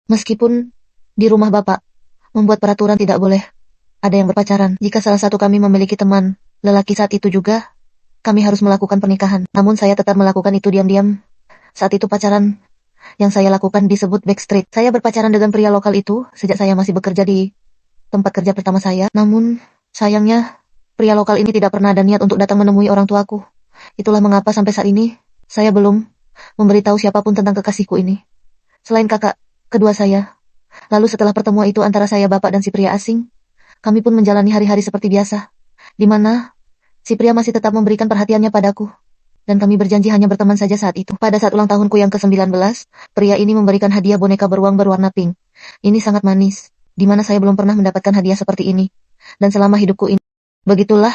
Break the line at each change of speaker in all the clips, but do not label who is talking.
Meskipun di rumah Bapak membuat peraturan tidak boleh ada yang berpacaran. Jika salah satu kami memiliki teman lelaki saat itu juga, kami harus melakukan pernikahan. Namun saya tetap melakukan itu diam-diam. Saat itu pacaran yang saya lakukan disebut backstreet. Saya berpacaran dengan pria lokal itu sejak saya masih bekerja di tempat kerja pertama saya. Namun, sayangnya, pria lokal ini tidak pernah ada niat untuk datang menemui orang tuaku. Itulah mengapa sampai saat ini, saya belum memberitahu siapapun tentang kekasihku ini. Selain kakak kedua saya. Lalu setelah pertemuan itu antara saya bapak dan si pria asing, kami pun menjalani hari-hari seperti biasa. Di mana, si pria masih tetap memberikan perhatiannya padaku. Dan kami berjanji hanya berteman saja saat itu. Pada saat ulang tahunku yang ke-19, pria ini memberikan hadiah boneka beruang berwarna pink. Ini sangat manis, di mana saya belum pernah mendapatkan hadiah seperti ini. Dan selama hidupku ini, begitulah,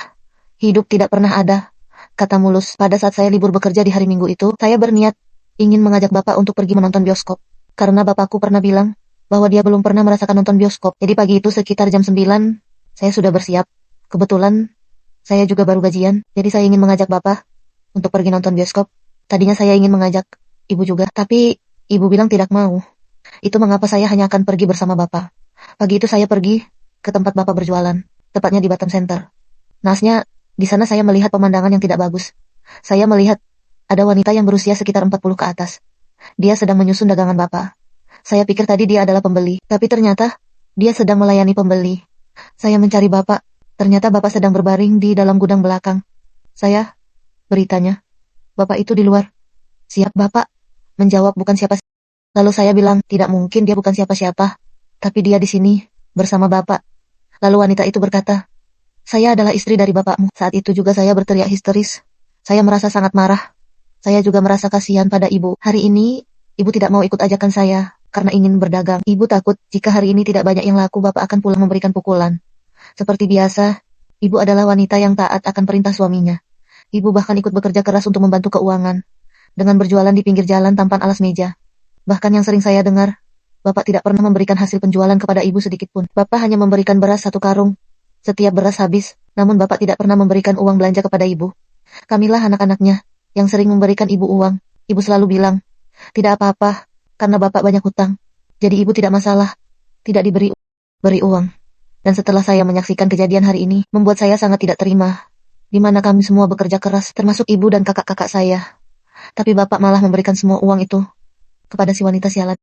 hidup tidak pernah ada, kata mulus. Pada saat saya libur bekerja di hari Minggu itu, saya berniat ingin mengajak bapak untuk pergi menonton bioskop. Karena bapakku pernah bilang bahwa dia belum pernah merasakan nonton bioskop. Jadi pagi itu sekitar jam 9, saya sudah bersiap. Kebetulan, saya juga baru gajian, jadi saya ingin mengajak bapak untuk pergi nonton bioskop. Tadinya saya ingin mengajak ibu juga, tapi ibu bilang tidak mau. Itu mengapa saya hanya akan pergi bersama bapak. Pagi itu saya pergi ke tempat bapak berjualan, tepatnya di Batam Center. Nasnya, di sana saya melihat pemandangan yang tidak bagus. Saya melihat ada wanita yang berusia sekitar 40 ke atas. Dia sedang menyusun dagangan bapak. Saya pikir tadi dia adalah pembeli, tapi ternyata dia sedang melayani pembeli. Saya mencari bapak, ternyata bapak sedang berbaring di dalam gudang belakang. Saya beritanya, bapak itu di luar. Siap bapak, menjawab bukan siapa. Lalu saya bilang, tidak mungkin dia bukan siapa-siapa. Tapi dia di sini, bersama bapak. Lalu wanita itu berkata, saya adalah istri dari bapakmu. Saat itu juga saya berteriak histeris. Saya merasa sangat marah. Saya juga merasa kasihan pada ibu. Hari ini, ibu tidak mau ikut ajakan saya, karena ingin berdagang. Ibu takut, jika hari ini tidak banyak yang laku, bapak akan pulang memberikan pukulan. Seperti biasa, ibu adalah wanita yang taat akan perintah suaminya. Ibu bahkan ikut bekerja keras untuk membantu keuangan, dengan berjualan di pinggir jalan tanpa alas meja. Bahkan yang sering saya dengar, bapak tidak pernah memberikan hasil penjualan kepada ibu sedikit pun. Bapak hanya memberikan beras 1 karung. Setiap beras habis, namun bapak tidak pernah memberikan uang belanja kepada ibu. Kamilah anak-anaknya, yang sering memberikan ibu uang. Ibu selalu bilang, tidak apa-apa, karena bapak banyak hutang. Jadi ibu tidak masalah, tidak beri uang. Dan setelah saya menyaksikan kejadian hari ini, membuat saya sangat tidak terima. Di mana kami semua bekerja keras, termasuk ibu dan kakak-kakak saya. Tapi bapak malah memberikan semua uang itu kepada si wanita sialan.